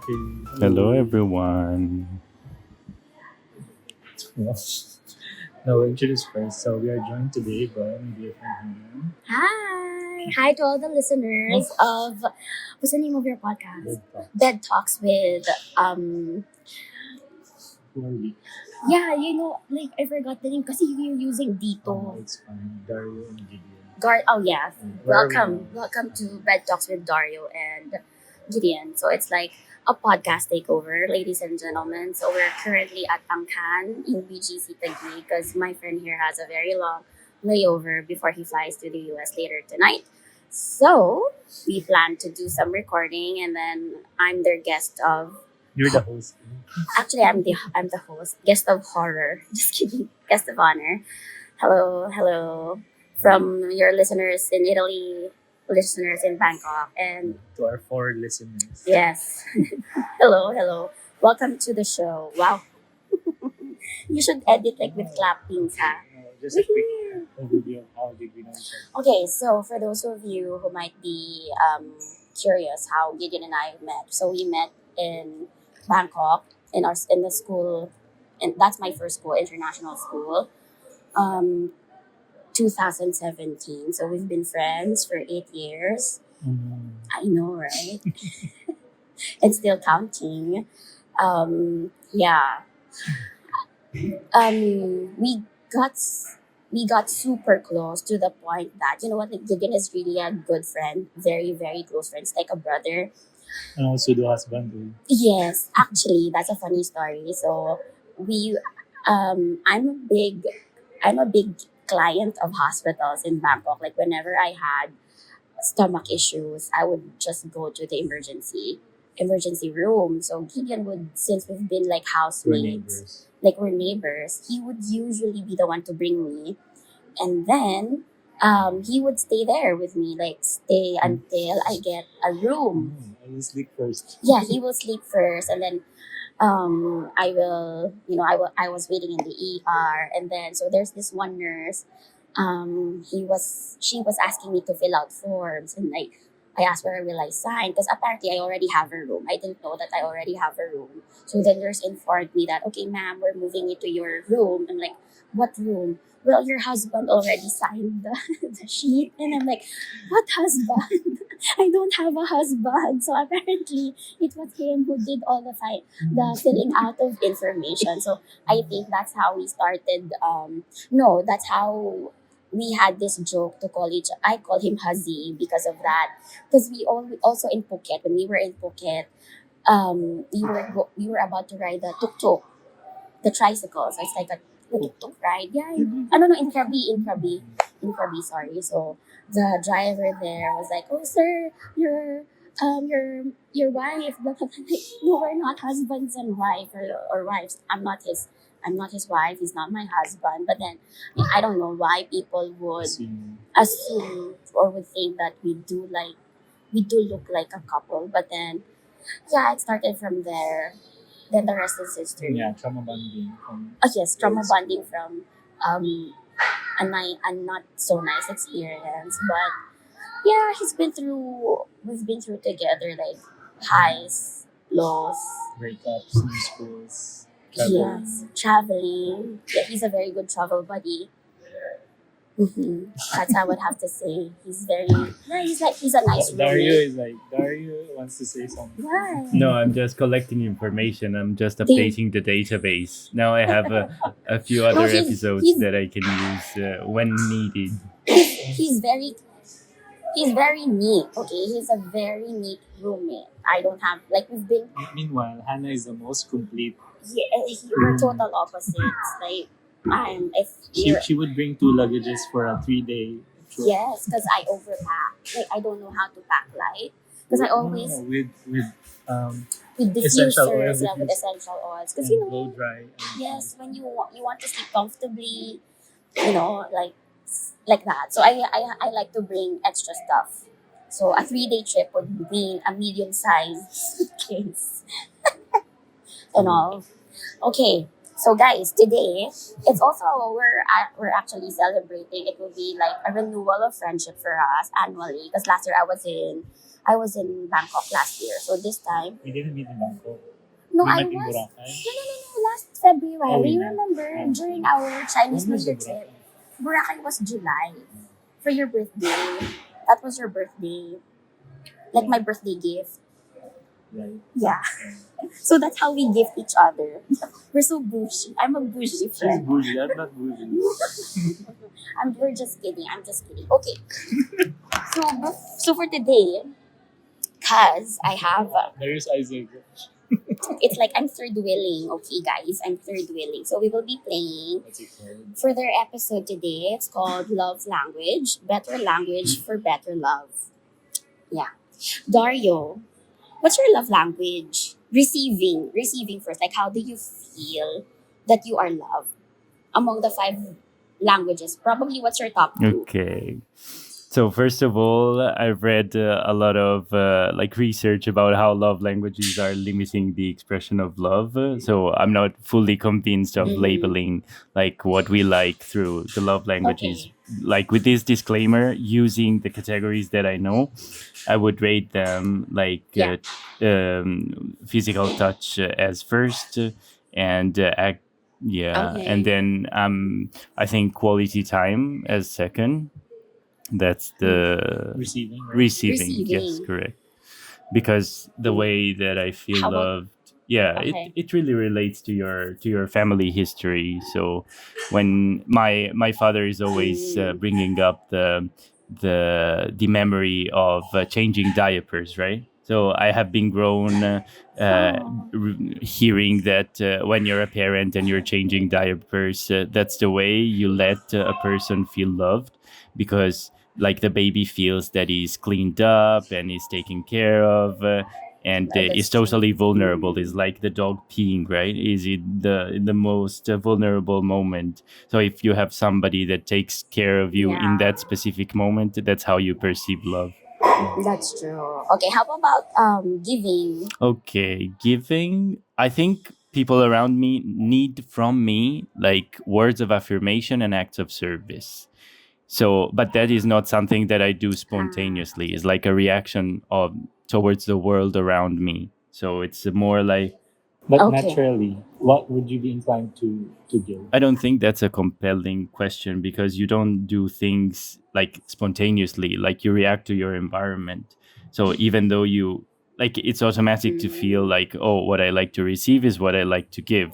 Okay. Hello, everyone. Well, no, introduce first. So we are joined today by my dear friend Hannah. Hi! Hi to all the listeners of what's the name of your podcast? Good talk. Bed Talks with Who are we? yeah, like I forgot the name because you're using Oh, Dito. it's fine. Dario and Gideon. Oh yeah. Where are we now? Welcome to Bed Talks with Dario and Gideon. So it's like a podcast takeover, ladies and gentlemen. So we're currently at Angkan in BGC Taguig because my friend here has a very long layover before he flies to the US later tonight. So we plan to do some recording and then I'm their guest of You're the host. actually I'm the host, guest of horror. Just kidding. Guest of honor. Hello from your listeners in Italy, listeners in Bangkok, and To our 4 listeners. yes, hello. Welcome to the show. Wow, you should edit like with clappings, ha? Just a quick overview of how did we know each other. Okay, so for those of you who might be curious how Gideon and I met, so we met in Bangkok in the school, and that's my first school, international school. Um, 2017. So we've been friends for 8 years. I know, right? And still counting. Yeah. We got super close to the point that you know what, like Gideon is really a good friend, very very close friends, like a brother. And also the husband. Too. Yes, actually, that's a funny story. So we, I'm a big client of hospitals in Bangkok. Like whenever I had stomach issues, I would just go to the emergency room. So Gideon would, since we've been like We're housemates, neighbors. like we're neighbors, he would usually be the one to bring me, and then he would stay there with me, like stay until I get a room. I will sleep first. Yeah, he will sleep first, and then I will, I was waiting in the ER, and then so there's this one nurse. She was asking me to fill out forms, and like I asked where will I sign because apparently I already have a room. I didn't know that I already have a room. So the nurse informed me that okay, ma'am, we're moving you to your room. I'm like, what room? Well, your husband already signed the sheet, and I'm like, what husband? I don't have a husband. So apparently it was him who did all the filling out of information. So I think that's how we started. No, that's how we had this joke to call each. I call him Hazi because of that. Because also in Phuket, when we were in Phuket, we were about to ride the tuk tuk, the tricycle. So it's like a tuk tuk ride. Yeah, no, in Krabi. Sorry. So the driver there was like, "Oh, sir, your wife." Blah, blah, blah. No, we're not husbands and wife or wives. I'm not his wife. He's not my husband. But then I don't know why people would Assume. assume or would think that we do look like a couple. But then yeah, it started from there. Then the rest is history. Yeah, trauma bonding. Oh yes, trauma bonding from um a not so nice experience. But yeah, we've been through together like highs, lows. Breakups, new schools, traveling. Yes, traveling. Yeah, he's a very good travel buddy. That's I would have to say. He's very yeah. He's a nice Dario roommate. is like, Dario wants to say something. Why? No, I'm just collecting information. I'm just updating the database. Now I have a few other he's- episodes he's- that I can use when needed. He's very neat. Okay, he's a very neat roommate. I don't have like we've been Meanwhile, Hannah is the most complete. we're total opposites. Like if you're She would bring 2 luggages for a 3-day trip. yes, because I overpack. Like I don't know how to pack light. Because I always with with essential diffusers, oil, yeah, with essential oils. Because and blow dry. yes, when you want to sleep comfortably, like that. So I like to bring extra stuff. So a 3-day trip would mean a medium sized suitcase and all. Okay, So guys, today it's also we're actually celebrating. It will be like a renewal of friendship for us annually. Because last year I was in Bangkok last year. So this time, We didn't meet in Bangkok. no, We I met in was Boracay. no last February. Oh, we You met. remember Oh. during our Chinese When New was the Year trip? Boracay? Boracay was July for your birthday. That was your birthday, like my birthday gift. Right. Yeah. So that's how we gift each other. We're so bougie. I'm a bougie She's friend. bougie. I'm not bougie. We're just kidding. I'm just kidding. Okay. So for today, cause I have There's Isaac. it's like I'm third wheeling. Okay, guys, I'm third wheeling. So we will be playing What's it called? for their episode today. It's called Love Language, Better Language for Better Love. Yeah, Dario, what's your love language? Receiving first. Like, how do you feel that you are loved among the five languages? Probably, what's your top two? Okay. So first of all, I've read a lot of like research about how love languages are limiting the expression of love. So I'm not fully convinced of Mhm. labeling like what we like through the love languages. Okay. Like with this disclaimer, using the categories that I know, I would rate them like Yeah. physical touch as first, and act. Yeah, and Okay. then I think quality time as second. That's the Receiving, right? receiving. Yes, Receiving. correct. Because the Mm. way that I feel How about loved, yeah, okay? it really relates to your family history. So when my father is always Mm. bringing up the memory of changing diapers, right? So I have been grown uh, Oh. hearing that when you're a parent and you're changing diapers, that's the way you let a person feel loved, because like the baby feels that he's cleaned up and is taken care of, and is That's true. totally vulnerable. Mm. Is like the dog peeing, right? Is it the most vulnerable moment? So if you have somebody that takes care of you in Yeah, that specific moment, that's how you perceive love. that's true. Okay, how about giving? Okay, giving. I think people around me need from me like words of affirmation and acts of service. So, but that is not something that I do spontaneously. Okay. It's like a reaction of towards the world around me. So it's more like, But Okay. naturally, what would you be inclined to give? I don't think that's a compelling question, because you don't do things like spontaneously, like you react to your environment. So even though you like, it's automatic to feel Mm. like, oh, what I like to receive is what I like to give.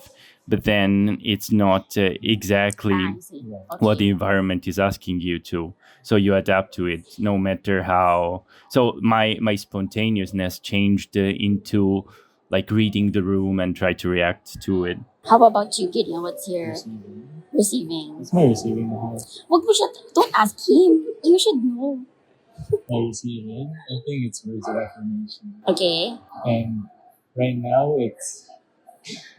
But then it's not exactly I see. Yeah. what the Okay. environment is asking you to, so you adapt to it no matter how. So my spontaneousness changed into like reading the room and try to react to it. How about you, Gideon? What's your Receiving. receiving? It's my receiving the house. Wag mo siya, don't ask him. You should know. My receiving. I think it's words of affirmation. Okay. And right now,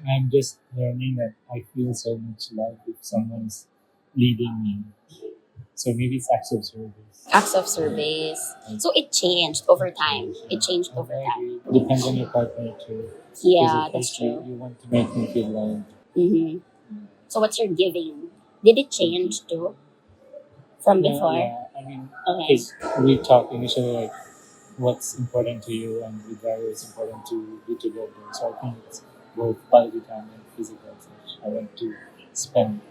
I'm just learning that I feel so much love if someone's leading me. So maybe it's acts of service. Acts of service. So it changed over time. It changed over I time. agree. Depends on your partner too. Yeah, Because that's if you, true. you want to make me feel loved. Mm-hmm. So what's your giving? Did it change too from Yeah, before? yeah. I mean, Okay. because we talk initially like what's important to you and with that it's important to you together. So I think it's both quality time and physical touch. I want to spend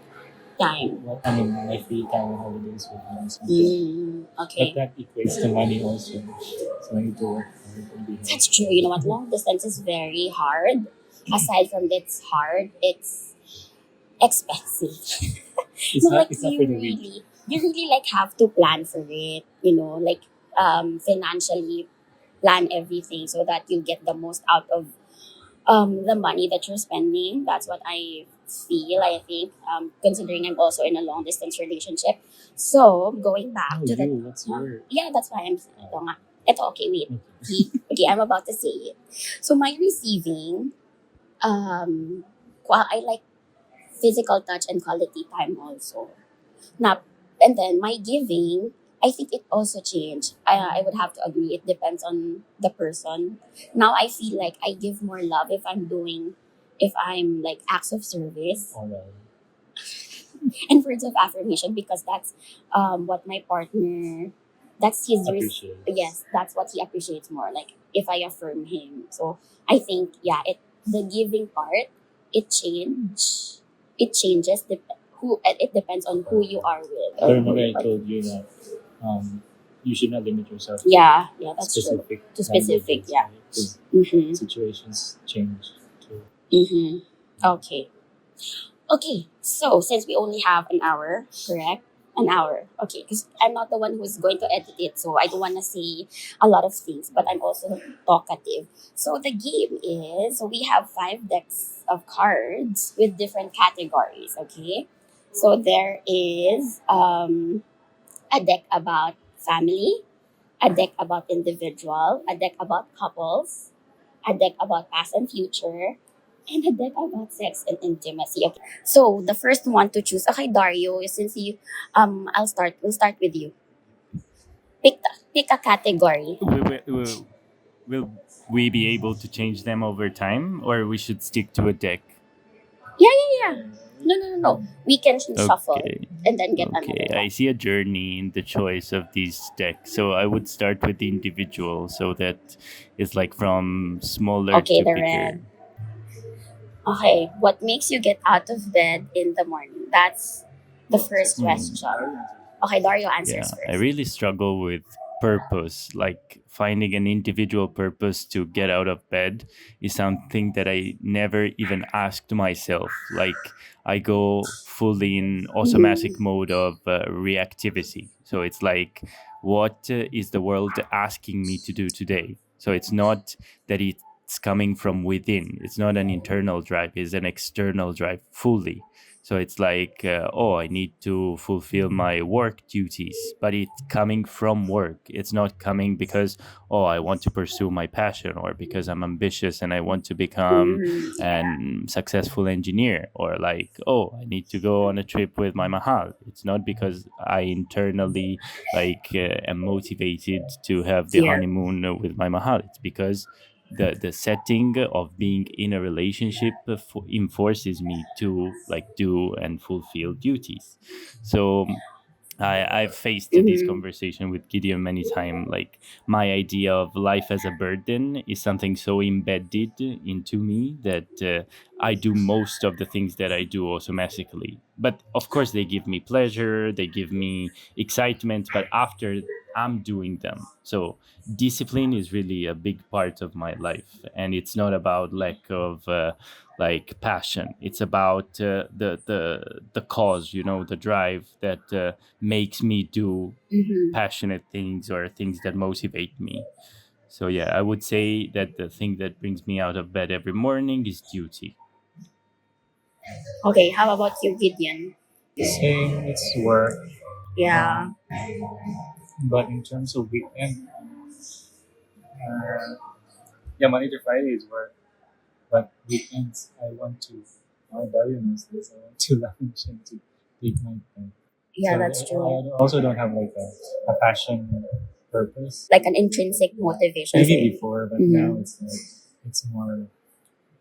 Time. my free time and holidays with them. So but Okay. that equates to money also. So I need to work hard and be That's true. You know what? Long distance is very hard. Aside from that, it's hard. It's expensive. No, like it's not for the weak. you really like have to plan for it. Like financially plan everything so that you get the most out of the money that you're spending. That's what I feel. I think considering I'm also in a long distance relationship. So going back Oh, to the you, what's your yeah, that's why I'm ito nga. Ito, okay, wait. Okay, I'm about to say it. So my receiving, I like physical touch and quality time also. Now, and then my giving, I think it also changed. I would have to agree. It depends on the person. Now I feel like I give more love if I'm doing if I'm like acts of service Alright. and words of affirmation, because that's what my partner, that's Appreciates. yes, that's what he appreciates more, like if I affirm him. So I think, yeah, it, the giving part, it change it changes the who, it depends on who you are with I or who remember you I are. told you that you should not limit yourself to Yeah, yeah, that's true. specific To specific, languages, yeah. right? Because Mm-hmm. situations change too. Mm-hmm. Okay. Okay, so since we only have an hour, correct? An hour. Okay, because I'm not the one who's going to edit it, so I don't want to say a lot of things, but I'm also talkative. So the game is, we have 5 decks of cards with different categories, okay? So there is a deck about family, a deck about individual, a deck about couples, a deck about past and future, and a deck about sex and intimacy. Okay. So the first one to choose, okay, Dario, since you, we'll start with you. Pick a category. Will we be able to change them over time, or we should stick to a deck? Yeah, yeah, yeah. No, no, no, no. We can shuffle Okay. and then get Okay, another I one. see a journey in the choice of these decks. So I would start with the individual, so that is like from smaller Okay, to the bigger. red. Okay, what makes you get out of bed in the morning? That's the first Hmm. question. Okay, Dario answers Yeah, I first. really struggle with purpose. Like finding an individual purpose to get out of bed is something that I never even asked myself. Like I go fully in automatic Mm-hmm. mode of reactivity. So it's like, what is the world asking me to do today? So it's not that it's coming from within. It's not an internal drive. It's an external drive fully. So it's like, oh, I need to fulfill my work duties, but it's coming from work. It's not coming because, oh, I want to pursue my passion, or because I'm ambitious and I want to become Mm-hmm. Yeah. an successful engineer, or like, oh, I need to go on a trip with my mahal. It's not because I internally am motivated to have the Here. honeymoon with my mahal. It's because the setting of being in a relationship enforces me to like do and fulfill duties. So I've faced this Mm-hmm. conversation with Gideon many times. Like my idea of life as a burden is something so embedded into me that I do most of the things that I do automatically. But of course, they give me pleasure, they give me excitement. But after I'm doing them, so discipline is really a big part of my life, and it's not about lack of passion. It's about the cause, the drive that makes me do Mm-hmm. passionate things or things that motivate me. So yeah, I would say that the thing that brings me out of bed every morning is duty. Okay, how about you, Gideon? Same, it's work. Yeah. Um, but in terms of weekend, yeah, Monday to Friday is work. But weekends, I want to. Dario knows this. I want to lounge and to take my time. Yeah, So that's true. I also don't have like a passion purpose. Like an intrinsic motivation. Maybe Say. before, but now Mm-hmm. it's like it's more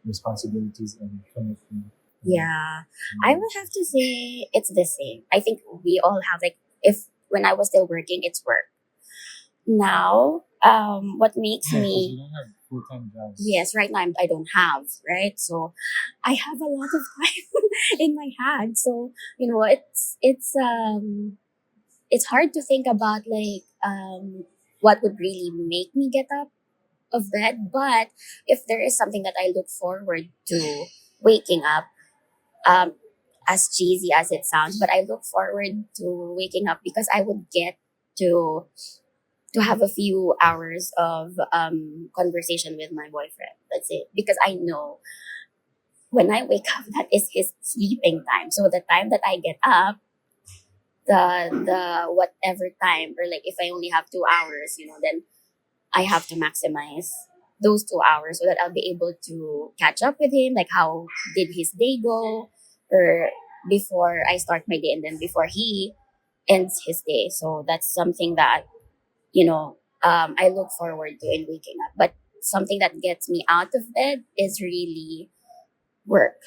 responsibilities and commitment. Yeah, I would have to say it's the same. I think we all have, like, if when I was still working, it's work. Now, what makes Yeah, because me, you don't have full time jobs. yes, right now I don't have, right, so I have a lot of time in my hand. So it's hard to think about, like, what would really make me get up of bed. But if there is something that I look forward to waking up, um, as cheesy as it sounds, but I look forward to waking up because I would get to have a few hours of conversation with my boyfriend. That's it. Because I know when I wake up, that is his sleeping time. So the time that I get up, the whatever time, or like if I only have 2 hours, then I have to maximize those 2 hours so that I'll be able to catch up with him. Like, how did his day go, or before I start my day, and then before he ends his day. So that's something that I look forward to in waking up. But something that gets me out of bed is really work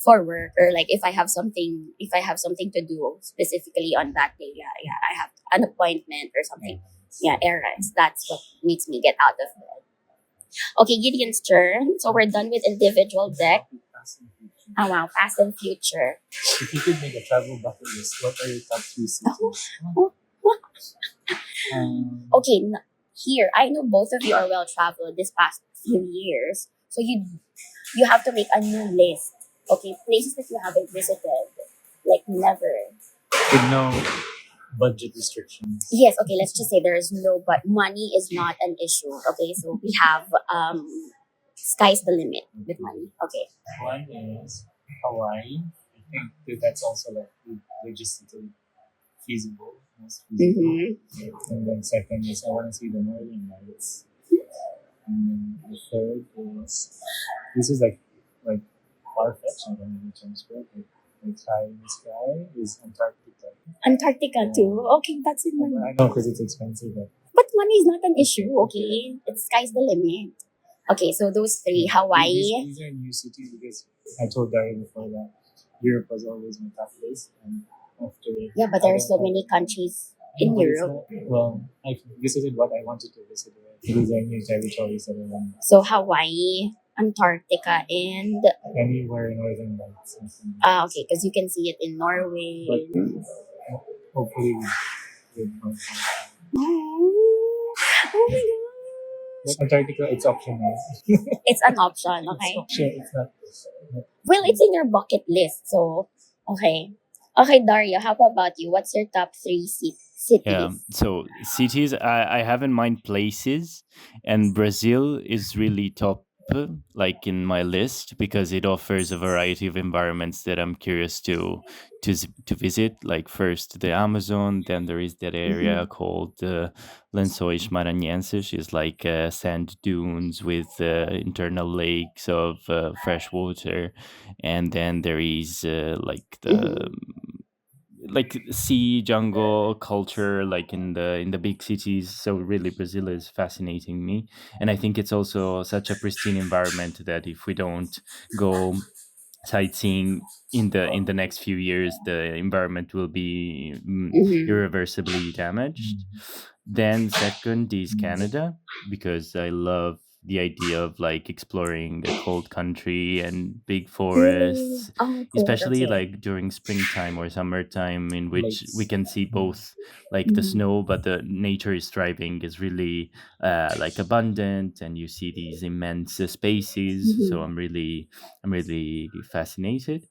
for work, or like if I have something to do specifically on that day. Yeah, I have an appointment or something. Yeah, errands. That's what makes me get out of bed. Okay, Gideon's turn. So we're done with individual deck. Oh wow, past and future. If you could make a travel bucket list, what are your top three cities? Okay, here I know both of you are well traveled this past few years, so you have to make a new list. Okay, places that you haven't visited, like never. with no budget restrictions. Yes, okay, let's just say there is no, but money is not an issue. Okay, so we have sky's the limit with money. Okay. One is Hawaii. I think that's also like logistically feasible, most feasible. Mm-hmm. And then second is I want to see the Northern Lights. And then the third is this is like far fetched. I don't know the terms for it. Like high in the sky is Antarctica. Antarctica too. Okay, that's in money. I know because it's expensive, But money is not an issue. Okay, it's sky's the limit. Okay, so those three: Hawaii. These are new cities because I told Dario before that Europe was always my top list, and after Yeah, but there are so many countries in but it's Europe. not- well, I visited what I wanted to visit. Right? These are new territories that I want. So Hawaii, Antarctica, and Anywhere in Northern Lights. okay, because you can see it in Norway. But hopefully with Oh my god. but Antarctica, it's optional. It's an option, It's okay? optional. It's not. Well, it's in your bucket list, so okay. Okay, Dario, how about you? What's your top three Yeah. cities? So cities, I have in mind places, and Brazil is really top, like in my list, because it offers a variety of environments that I'm curious to visit. Like first the Amazon, then there is that area Mm-hmm. called Lençóis Maranhenses, is like sand dunes with internal lakes of fresh water, and then there is like the Mm-hmm. like sea jungle culture like in the big cities. So really Brazil is fascinating me, and I think it's also such a pristine environment that if we don't go sightseeing in the next few years, the environment will be Mm-hmm. irreversibly damaged. Then second is Canada, because I love the idea of like exploring a cold country and big forests, Oh, cool. especially Okay. like during springtime or summertime, in which we Lakes. can see both like the Mm-hmm. snow, but the nature is thriving, is really like abundant, and you see these immense spaces. So Mm-hmm. I'm really fascinated.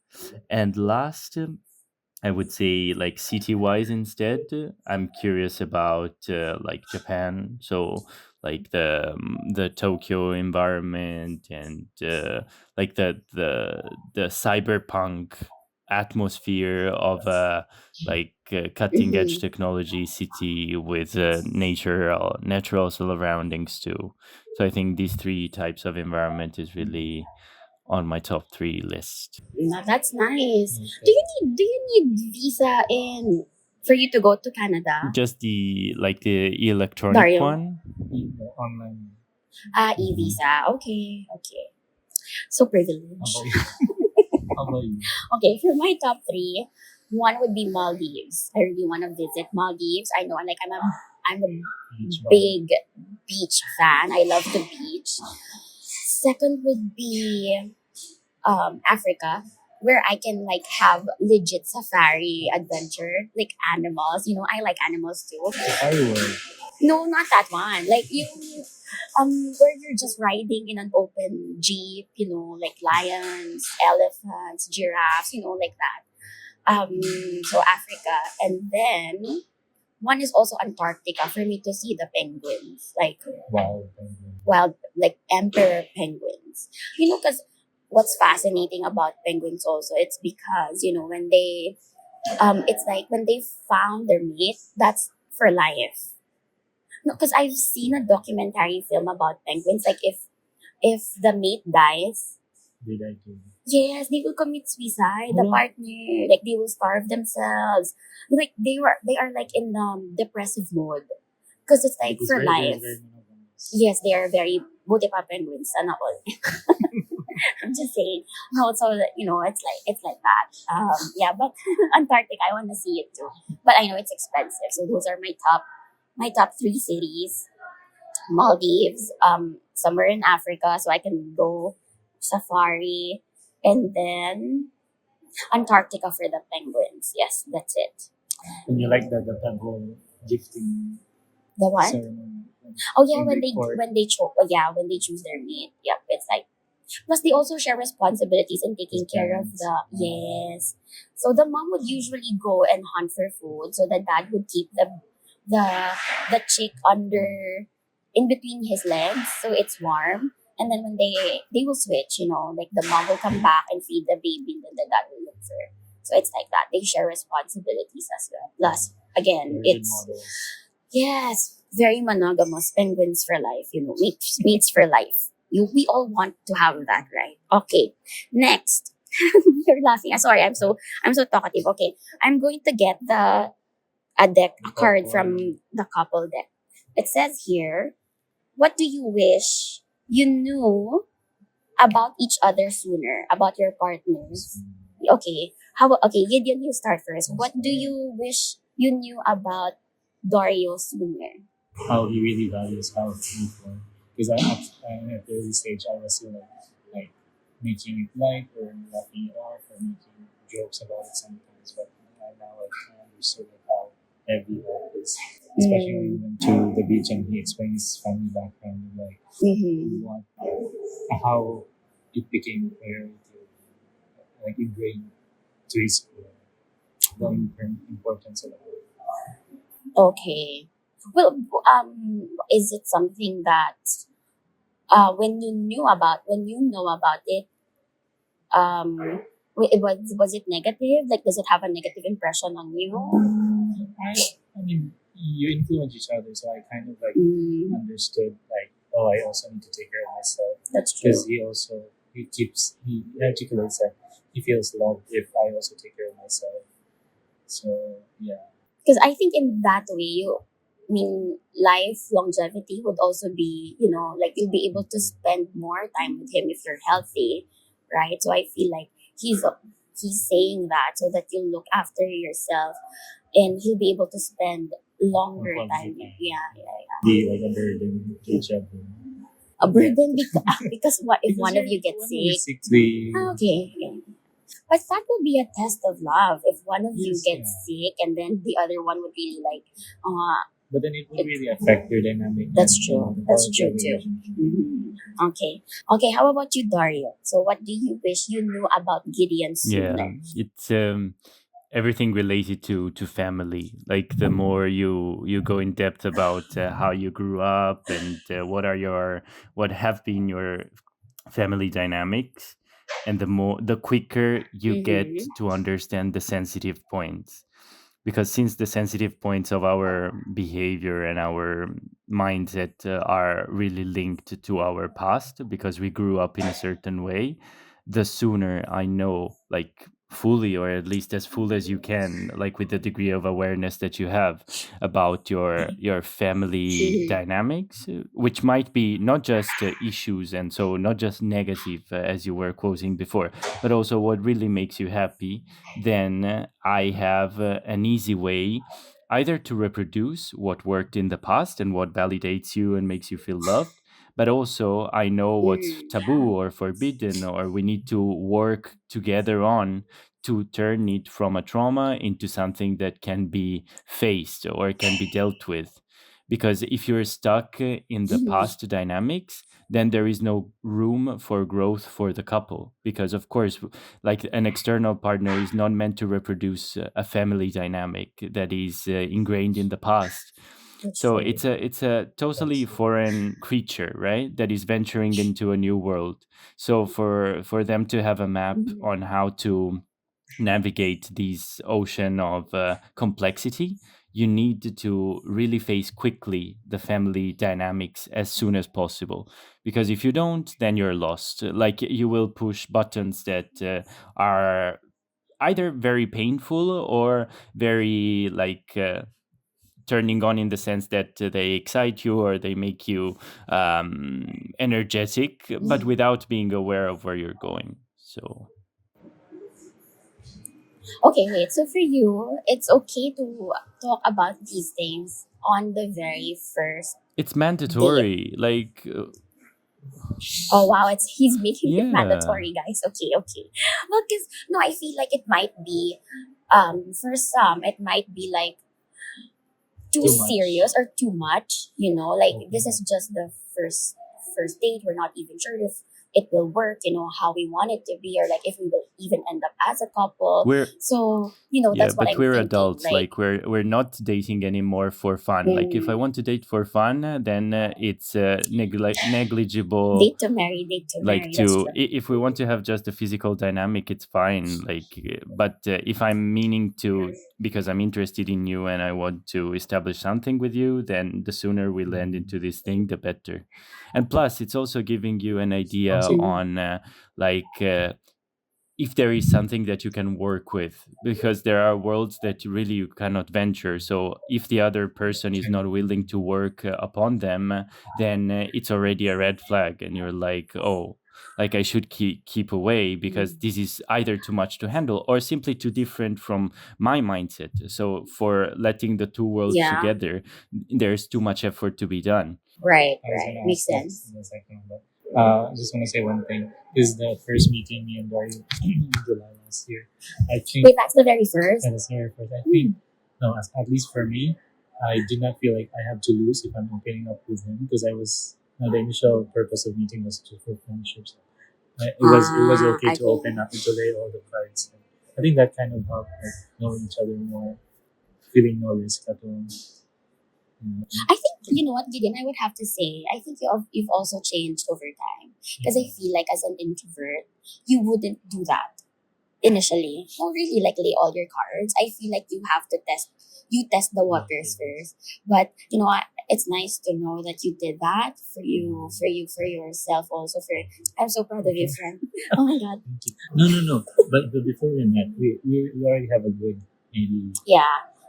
And last, I would say like city wise instead. I'm curious about like Japan. So like the Tokyo environment, and like the cyberpunk atmosphere of a like cutting edge Mm-hmm. technology city with natural surroundings too. So I think these three types of environment is really on my top three list. Now that's nice. Do Okay. you need visa in for you to go to Canada, Just the electronic Dario? one. Online. E-visa. Okay, okay. So How privileged. about you? How about you? Okay, for my top three, one would be Maldives. I really want to visit Maldives. I know, like I'm a Beach ball. big beach fan. I love the beach. Second would be Africa, where I can like have legit safari adventure, like animals. You know, I like animals too. Safari World. No, not that one. Like you, where you're just riding in an open jeep. You know, like lions, elephants, giraffes. You know, like that. So Africa, and then one is also Antarctica for me to see the penguins, like Wild penguin. wild, like emperor penguins. You know, because what's fascinating about penguins also, it's because when they, it's like when they found their mate, that's for life. No, because I've seen a documentary film about penguins. Like if the mate dies, Did I do? yes, they will commit suicide. The Oh. partner, like they will starve themselves. Like they are like in depressive mode because it's like Because for they're life. very monogamous. Yes, they are very buti pa penguins. Sana all. I'm just saying. No, so that, it's like that. Yeah, but Antarctica, I want to see it too. But I know it's expensive, so those are my top three cities. Maldives, somewhere in Africa, so I can go safari, and then Antarctica for the penguins. Yes, that's it. And you like the whole gifting The what? ceremony Oh yeah, when when they they court. when they cho- yeah when they choose their mate. Yep, it's like plus they also share responsibilities in taking His care of parents. the yes. So the mom would usually go and hunt for food, so the dad would keep the the chick under in between his legs, so it's warm. And then when they will switch, like the mom will come back and feed the baby, and then the dad will look for. So it's like that. They share responsibilities as well. Plus, again, Very good it's models. yes, very monogamous. Penguins for life, mates for life. We all want to have that, right? Okay. Next. You're laughing. Sorry, I'm so talkative. Okay. I'm going to get a deck, The a card couple. from the couple deck. It says here, what do you wish you knew about each other sooner, about your partners? Okay. Okay, Gideon, you start first. What do you wish you knew about Dario sooner? How he really values health before. Because I'm at the early stage, I was still like making it light or laughing it off or making jokes about it sometimes. But now I understood how heavy that is. Especially when we Mm. went to the beach and he explained his family background, like Mm-hmm. what, how it became a priority, like ingrained to his school, the importance of it. Okay. Well, is it something that when you know about it, um, was it negative? Like, does it have a negative impression on you? I mean, you influence each other, so I kind of like Mm, understood like, oh, I also need to take care of myself that's because true. he articulates that he feels loved if I also take care of myself. So yeah, Because I think in that way, I mean, life longevity would also be, like you'll be able to spend more time with him if you're healthy, right? So I feel like he's saying that so that you'll look after yourself and he'll be able to spend more longer quality time. time. Yeah, yeah, yeah. Be like a burden to each other. A burden because what if Because one of you gets when you're sick? sick, they Ah, okay, okay. But that would be a test of love if one of you yes, gets yeah. sick and then the other one would really like, uh, But then it would it, really affect your dynamic that's and true. the That's quality true of the too. relationship. Okay. Okay, how about you, Dario? So what do you wish you knew about Gideon Yeah, sooner? it's everything related to family. Like the more you go in depth about how you grew up and what have been your family dynamics, and the quicker you get Mm-hmm. to understand the sensitive points, because since the sensitive points of our behavior and our mindset are really linked to our past because we grew up in a certain way, the sooner I know, like fully, or at least as full as you can, like with the degree of awareness that you have about your family Mm-hmm. dynamics, which might be not just issues, and so not just negative, as you were quoting before, but also what really makes you happy, then I have an easy way either to reproduce what worked in the past and what validates you and makes you feel loved, but also I know what's taboo Yeah. or forbidden or we need to work together on to turn it from a trauma into something that can be faced or can be dealt with. Because if you're stuck in the Mm-hmm. past dynamics, then there is no room for growth for the couple. Because, of course, like an external partner is not meant to reproduce a family dynamic that is ingrained in the past. That's So true. it's a totally That's foreign creature, right, that is venturing into a new world. So for them to have a map Mm-hmm. on how to navigate this ocean of complexity, you need to really face quickly the family dynamics as soon as possible. Because if you don't, then you're lost. Like you will push buttons that are either very painful or very like turning on in the sense that they excite you or they make you energetic, but without being aware of where you're going. So Okay, wait. So for you, it's okay to talk about these things on the very first it's date. mandatory. Like, Oh wow, it's he's making it yeah. mandatory, guys. Okay, okay. Well, because no, I feel like it might be for some it might be like too Too much. serious or too much. Like this Okay. is just the first date. We're not even sure if it will work. How we want it to be, or like if we will even end up as a couple. We're So Yeah, that's what but I'm we're thinking. adults. Like, Like we're not dating anymore for fun. Like if I mm, want to date for fun, then it's negligible. date to marry, date to Like marry. That's true. if we want to have just a physical dynamic, it's fine. Like, but if I'm meaning to, because I'm interested in you and I want to establish something with you, then the sooner we land into this thing, the better. And plus, it's also giving you an idea Also, Mm, on like. If there is something that you can work with, because there are worlds that really you cannot venture. So if the other person is not true. willing to work upon them, then it's already a red flag and you're like, oh, like I should keep away because mm. this is either too much to handle or simply too different from my mindset. So for letting the two worlds Yeah. together, there's too much effort to be done. Right. I was Right. gonna Makes ask that sense. in a second, but I just want to say one thing. This is the first meeting me and Dory in July last year. I think Wait, that's the very first. that is very first. I think no, at least for me, I did not feel like I have to lose if I'm opening up with him because I was the initial purpose of meeting was just for friendships. It was okay I to open up and to lay all the cards. I think that kind of helped like knowing each other more, feeling no risk at all. I think you know what, Gideon. I would have to say, I think you've also changed over time because I feel like as an introvert, you wouldn't do that initially. Don't really like lay all your cards. I feel like you test the waters first. But it's nice to know that you did that for yourself also. I'm so proud of you, friend. Oh my god. No, no, no. But before we met, we already have a good maybe Yeah.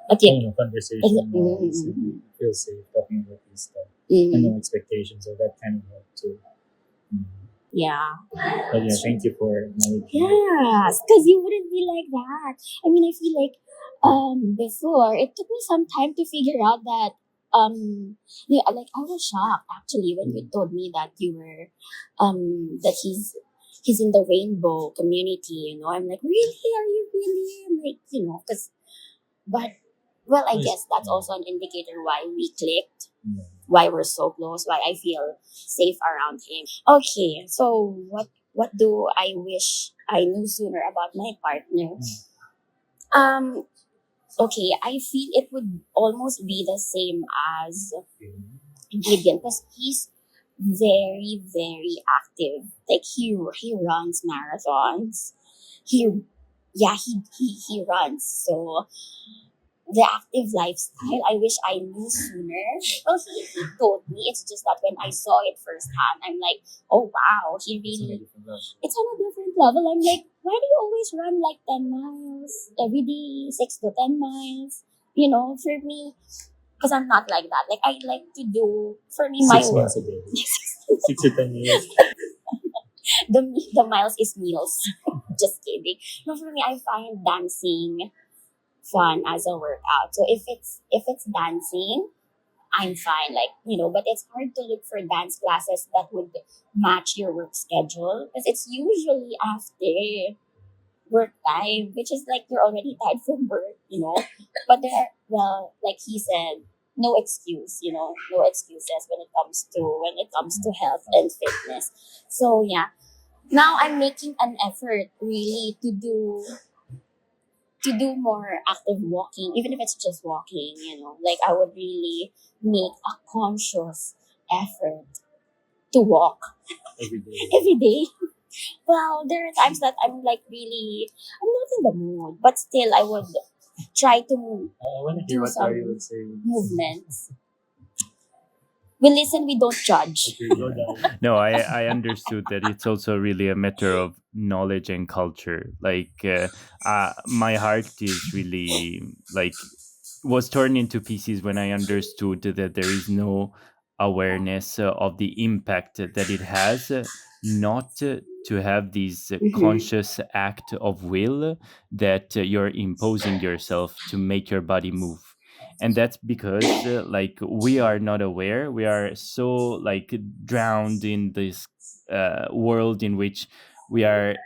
I Okay. don't know conversation wise and Mm-hmm. feel safe talking about this stuff and Mm-hmm. no expectations, so that kind of helped too. Mm. Yeah. But yeah, thank you for acknowledging. Yes, because you wouldn't be like that. I mean, I feel like before it took me some time to figure out that yeah, like I was shocked actually when you told me that you were that he's in the rainbow community. I'm like, really? Are you really? I'm like, because but well, I Nice. guess that's also an indicator why we clicked, Yeah. why we're so close, why I feel safe around him. Okay, so what do I wish I knew sooner about my partner? Um, okay, I feel it would almost be the same as Gideon because he's very, very active. Like he runs marathons. He yeah, he runs. So the active lifestyle, I wish I knew sooner. Well, he told me. It's just that when I saw it firsthand, I'm like, oh wow, he It's on a really. different level. It's on a different level. I'm like, why do you always run like 10 miles every day, 6 to 10 miles? For me, because I'm not like that. Like I like to do for me my Six work. months ago. 6 to 10 years. The miles is meals. Just kidding. No, for me, I find dancing fun as a workout. So if it's dancing, I'm fine. Like, but it's hard to look for dance classes that would match your work schedule because it's usually after work time, which is like you're already tired from work. But well, like he said, no excuse, no excuses when it comes to health and fitness. So yeah. Now I'm making an effort really to do more active walking, even if it's just walking. Like I would really make a conscious effort to walk Every day. every day. Well, there are times that I'm like really, I'm not in the mood, but still I would try to I want to hear do what Ari some would say. movements. We listen, we don't judge. Okay, go down. No, I understood that it's also really a matter of knowledge and culture. Like my heart is really like was torn into pieces when I understood that there is no awareness of the impact that it has, not to have this Mm-hmm. conscious act of will that you're imposing yourself to make your body move. And that's because like we are not aware, we are so like drowned in this world in which we are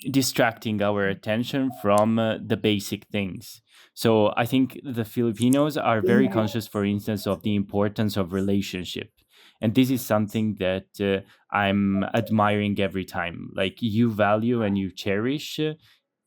distracting our attention from the basic things. So I think the Filipinos are very Yeah. conscious, for instance, of the importance of relationship. And this is something that I'm admiring every time. Like you value and you cherish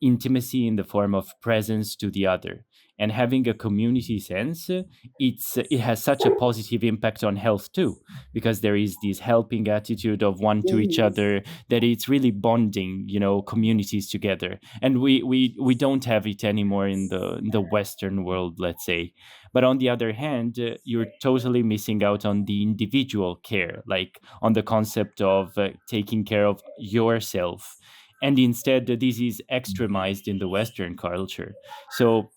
intimacy in the form of presence to the other. And having a community sense, it has such a positive impact on health too, because there is this helping attitude of one to each Mm-hmm. other, that it's really bonding, communities together. And we don't have it anymore in the Western world, let's say. But on the other hand, you're totally missing out on the individual care, like on the concept of taking care of yourself. And instead, this is extremized in the Western culture. So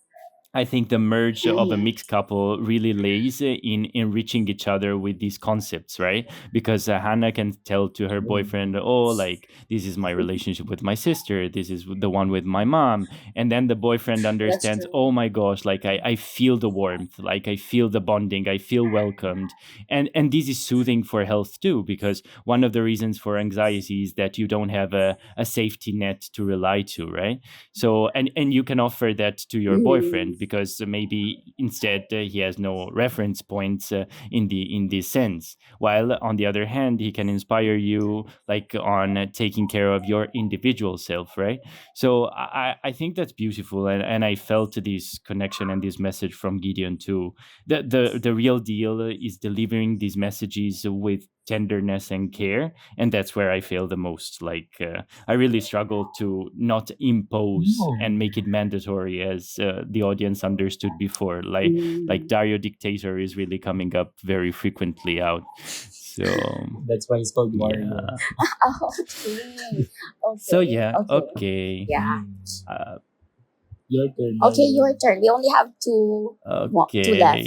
I think the merge of a Mm-hmm. mixed couple really lays in enriching each other with these concepts, right? Because Hannah can tell to her boyfriend, "Oh, like this is my relationship with my sister. This is the one with my mom." And then the boyfriend That's understands, true. "Oh my gosh, like I feel the warmth, like I feel the bonding, I feel welcomed." And this is soothing for health too, because one of the reasons for anxiety is that you don't have a safety net to rely to, right? So and you can offer that to your Mm-hmm. boyfriend, because maybe instead he has no reference points in this sense, while on the other hand he can inspire you like on taking care of your individual self, right? So I think that's beautiful, and I felt this connection and this message from Gideon too. The real deal is delivering these messages with tenderness and care, and that's where I fail the most. Like I really struggle to not impose No. and make it mandatory, as the audience understood before. Like Mm. Dario Dictator is really coming up very frequently out. So That's why it's called Warrior. yeah. Okay. So Okay. yeah. Okay. Okay. Yeah. Mm. Uh, Your turn, Okay, your Marlon. turn. We only have two okay. left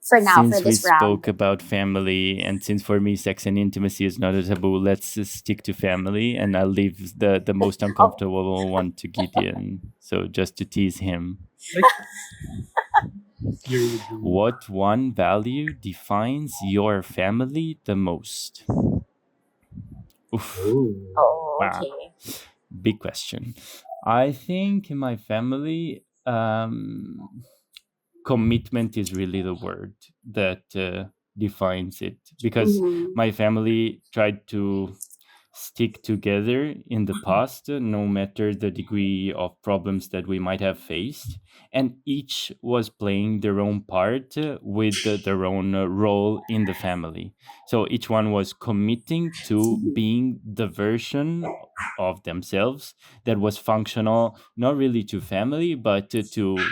for now for Since we this round. spoke about family, and since for me sex and intimacy is not a taboo, let's stick to family, and I'll leave the most Oh, uncomfortable one to Gideon. So just to tease him. Like, you're rude. What one value defines your family the most? Oof. Oh. oh, Wow. okay. Big question. I think in my family, commitment is really the word that defines it, because Mm-hmm. my family tried to stick together in the past, no matter the degree of problems that we might have faced. And each was playing their own part with their own role in the family. So each one was committing to being the version of themselves that was functional, not really to family, but to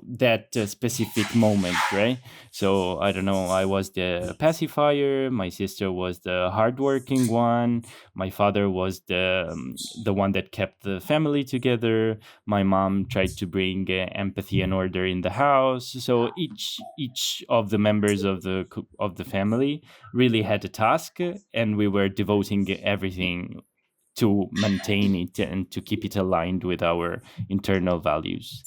that specific moment, right? So I don't know, I was the pacifier, my sister was the hardworking one, my father was the one that kept the family together. My mom tried to bring empathy and order in the house. So each of the members of the family really had a task, and we were devoting everything to maintain it and to keep it aligned with our internal values.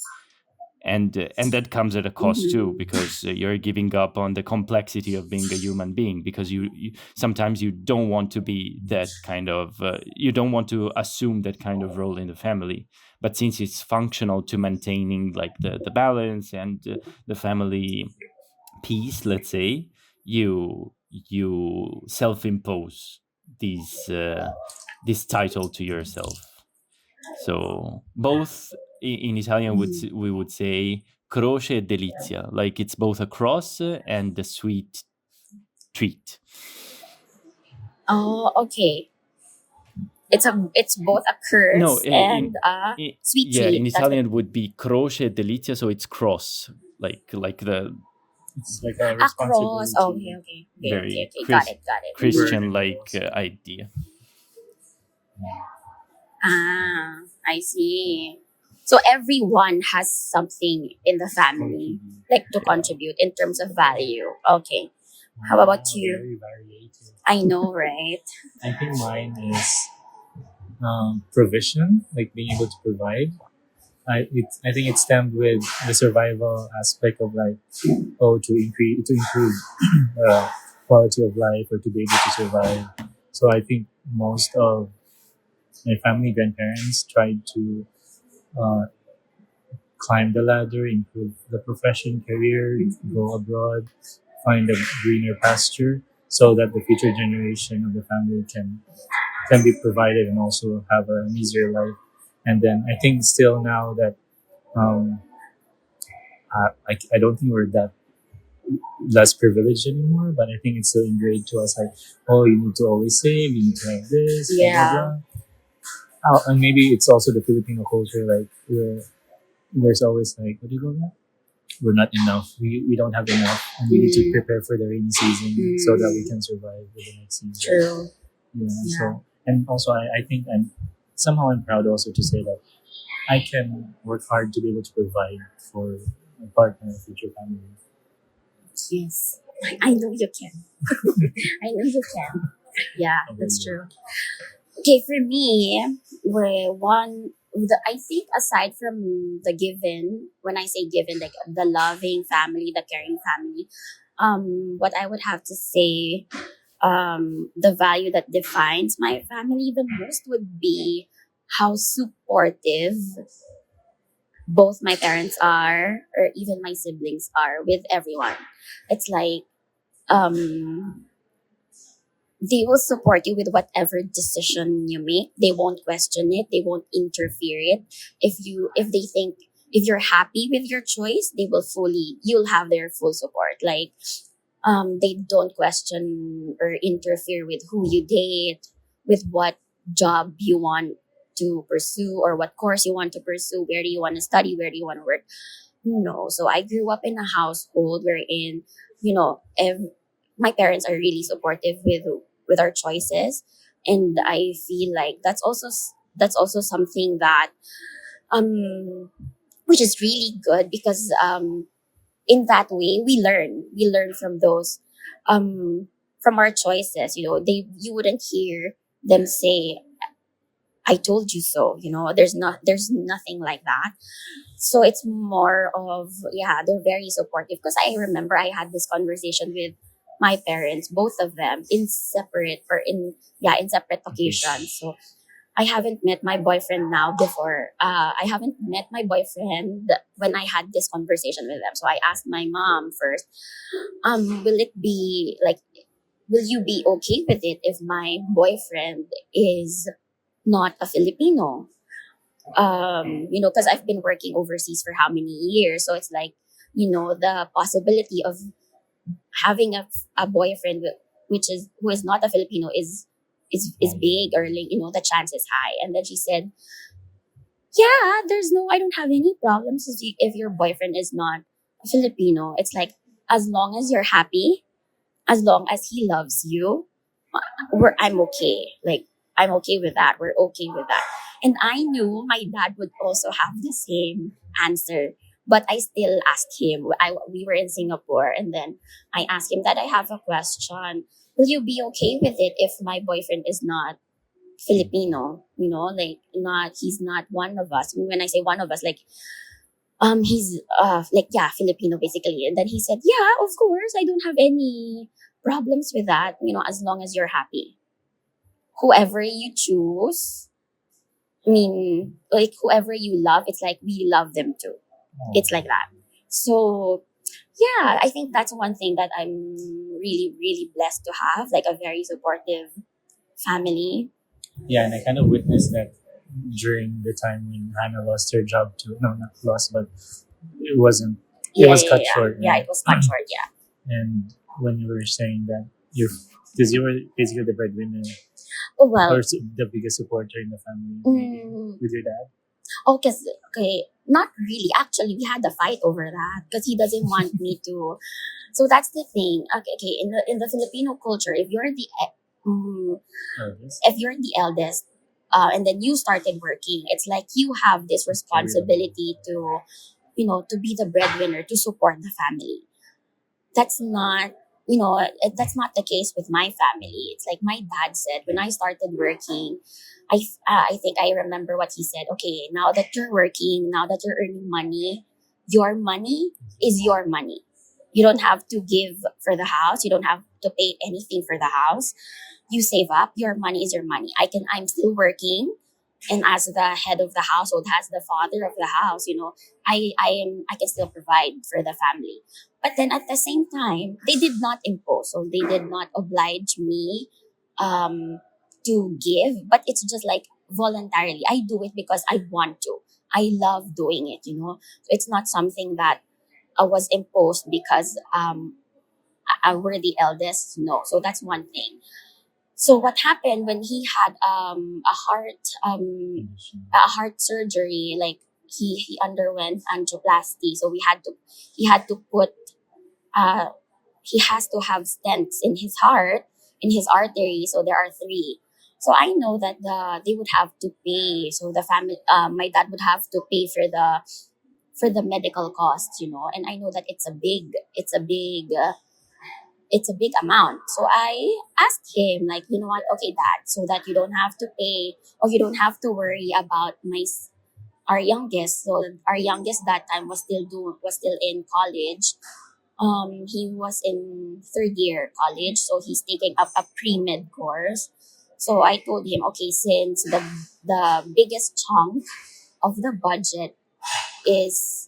And that comes at a cost too, Mm-hmm. because you're giving up on the complexity of being a human being, because you sometimes you don't want to be that kind of you don't want to assume that kind of role in the family. But since it's functional to maintaining like the balance and the family peace, let's say, you self-impose this title to yourself. So both in Italian Mm-hmm. we would say croce e delizia, like it's both a cross and a sweet treat. Oh, okay. It's both a No, curse and a sweet yeah, in treat. That's what Italian it would be croce e delizia, so it's cross, like the It's like a a cross. Oh, okay, responsibility. okay, okay, okay, very okay. Got it, got it. Mm-hmm. Christian Burden like also. idea. Ah, I see. So everyone has something in the family, like to contribute in terms of value. Okay. How about you? Very variated. I know, right? I think mine is provision, like being able to provide. I think it stemmed with the survival aspect of like, to improve quality of life or to be able to survive. So I think most of my family grandparents tried to uh, climb the ladder, improve the profession, career, go abroad, find a greener pasture, so that the future generation of the family can be provided and also have an easier life. And then I think still now that um, I don't think we're that less privileged anymore, but I think it's still ingrained to us like, oh, you need to always save, you need to have this, blah, blah, Yeah. blah. Oh, and maybe it's also the Filipino culture, like where there's always like, what do you call that? We're not enough. We don't have enough, and we need to Mm. prepare for the rainy season so that we can survive for the next season. True. Yeah. Yeah. So, and also I think I'm proud also to say that I can work hard to be able to provide for my partner, future family. Yes. I know you can. I know you can. Yeah, that's true. Okay, for me, I think aside from the given, when I say given, like the loving family, the caring family, what I would have to say, the value that defines my family the most would be how supportive both my parents are, or even my siblings are, with everyone. It's like, um, they will support you with whatever decision you make. They won't question it. They won't interfere it. If they think, if you're happy with your choice, you'll have their full support. Like, they don't question or interfere with who you date, with what job you want to pursue, or what course you want to pursue, where do you want to study, where do you want to work. No. So I grew up in a household wherein, you know, my parents are really supportive with our choices, and I feel like that's also something that, um which is really good, because in that way we learn from those, from our choices. You wouldn't hear them say, I told you so. There's nothing like that. So it's more of, yeah, they're very supportive, because I remember I had this conversation with my parents, both of them, in separate, or in separate occasions. So I haven't met my boyfriend now before. I haven't met my boyfriend when I had this conversation with them. So I asked my mom first, will it be like, will you be okay with it if my boyfriend is not a Filipino? Because I've been working overseas for how many years. So it's like, the possibility of having a boyfriend who is not a Filipino is big, or like, the chance is high. And then she said, yeah, I don't have any problems if your boyfriend is not a Filipino. It's like, as long as you're happy, as long as he loves you, I'm okay. Like, I'm okay with that. We're okay with that. And I knew my dad would also have the same answer. But I still asked him. We were in Singapore, and then I asked him that I have a question. Will you be okay with it if my boyfriend is not Filipino? Like, he's not one of us. When I say one of us, like, he's like, yeah, Filipino basically. And then he said, yeah, of course, I don't have any problems with that. As long as you're happy, whoever you choose, I mean, like, whoever you love, it's like we love them too. It's like that. So yeah, I think that's one thing that I'm really, really blessed to have, like a very supportive family. Yeah, and I kind of witnessed that during the time when Hannah lost her job too. No, not lost, but it wasn't. It Yeah, was yeah, cut yeah. short. Yeah, Right? it was cut short. Yeah. And when you were saying that because you were basically the breadwinner Oh well. or the biggest supporter in the family, maybe with your dad. Oh, okay, not really. Actually, we had a fight over that, because he doesn't want me to. So that's the thing. Okay. In the Filipino culture, Oh, yes. if you're the eldest, and then you started working, it's like you have this responsibility to, to be the breadwinner, to support the family. That's not, that's not the case with my family. It's like my dad said when I started working, I think I remember what he said. Okay, now that you're working, now that you're earning money, your money is your money. You don't have to give for the house. You don't have to pay anything for the house. You save up. Your money is your money. I'm still working, and as the head of the household, as the father of the house, I can still provide for the family. But then at the same time, they did not impose, so they did not oblige me um to give, but it's just like voluntarily. I do it because I want to. I love doing it. So it's not something that was imposed because we're the eldest. No. So that's one thing. So what happened when he had a heart surgery, like he underwent angioplasty. So he had to put uh he has to have stents in his heart, in his artery. So there are three. So I know that they would have to pay. So the family, my dad would have to pay for the medical costs. And I know that it's a big amount. So I asked him, like, you know what, okay, dad, so that you don't have to pay, or you don't have to worry about our youngest. So our youngest that time was still in college. He was in third year college, so he's taking up a pre-med course. So I told him, okay, since the biggest chunk of the budget is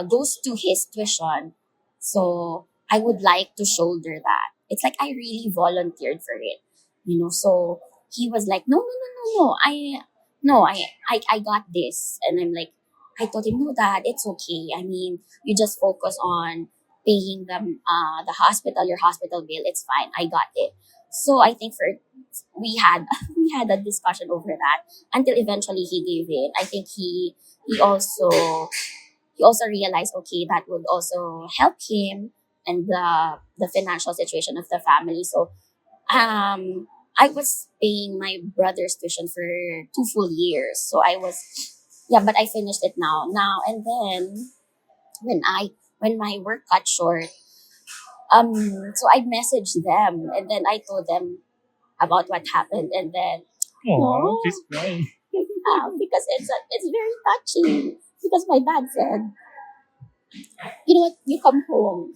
goes to his tuition. So I would like to shoulder that. It's like I really volunteered for it. So he was like, no, no, no, no, no. I got this. And I'm like, I told him, no, dad, it's okay. I mean, you just focus on paying them, the hospital, your hospital bill. It's fine. I got it. So I think we had we had a discussion over that until eventually he gave in. I think he also he also realized, okay, that would also help him and the financial situation of the family. So I was paying my brother's tuition for 2 full years. So I was, yeah, but I finished it now. And then when my work cut short, so I messaged them, and then I told them about what happened, and then Oh, no, she's crying. because it's very touching, because my dad said, you know what, you come home.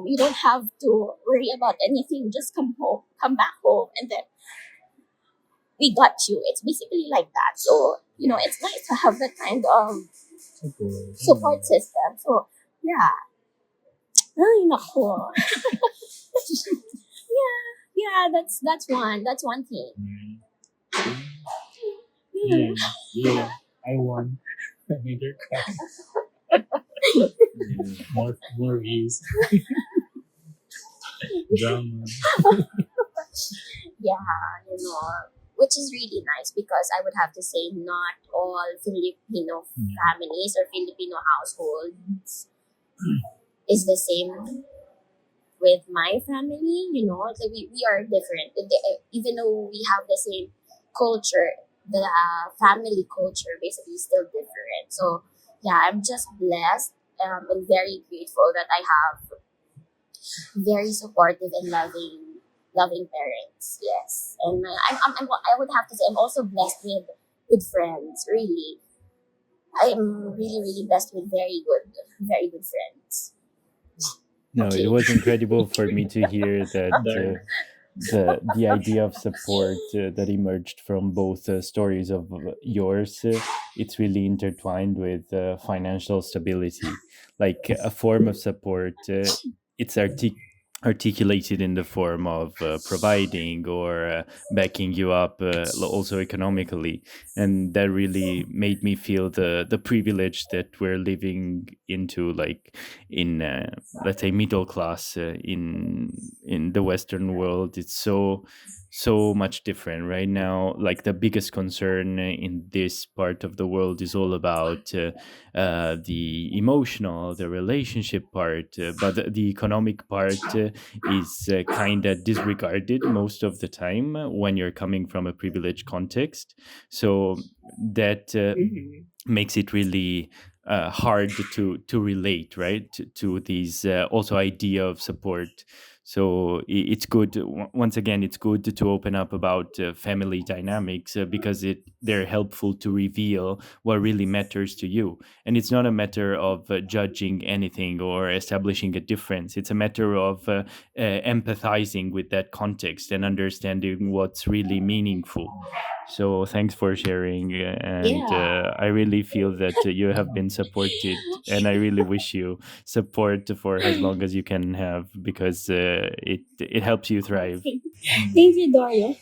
You don't have to worry about anything. Just come home, come back home, and then we got you. It's basically like that. So it's nice to have that kind of Support. support system. So yeah, ay nako. Yeah, yeah. That's one thing. Yeah. Yeah. I won. I made her cry. More views. Drama. Yeah, which is really nice, because I would have to say not all Filipino families or Filipino households is the same with my family. Like we are different. Even though we have the same culture, the family culture basically is still different. So yeah, I'm just blessed, and very grateful that I have very supportive and loving parents. Yes, and I would have to say I'm also blessed with friends. Really, I'm really really blessed with very good friends. No, it Okay. was incredible for me to hear that Dark. the idea of support that emerged from both stories of yours. It's really intertwined with financial stability, like a form of support. It's articulated in the form of providing or backing you up, also economically, and that really made me feel the privilege that we're living into, like in let's say middle class in the Western world. It's so so much different right now. Like the biggest concern in this part of the world is all about the emotional, the relationship part, but the economic part is kind of disregarded most of the time when you're coming from a privileged context. So that Mhm. makes it really hard to relate, right, to these also idea of support. So it's good, once again, it's good to open up about family dynamics, because they're helpful to reveal what really matters to you. And it's not a matter of judging anything or establishing a difference. It's a matter of empathizing with that context and understanding what's really meaningful. So thanks for sharing, and Yeah. I really feel that you have been supported, and I really wish you support for as long as you can have, because it helps you thrive. Thank you, Dario.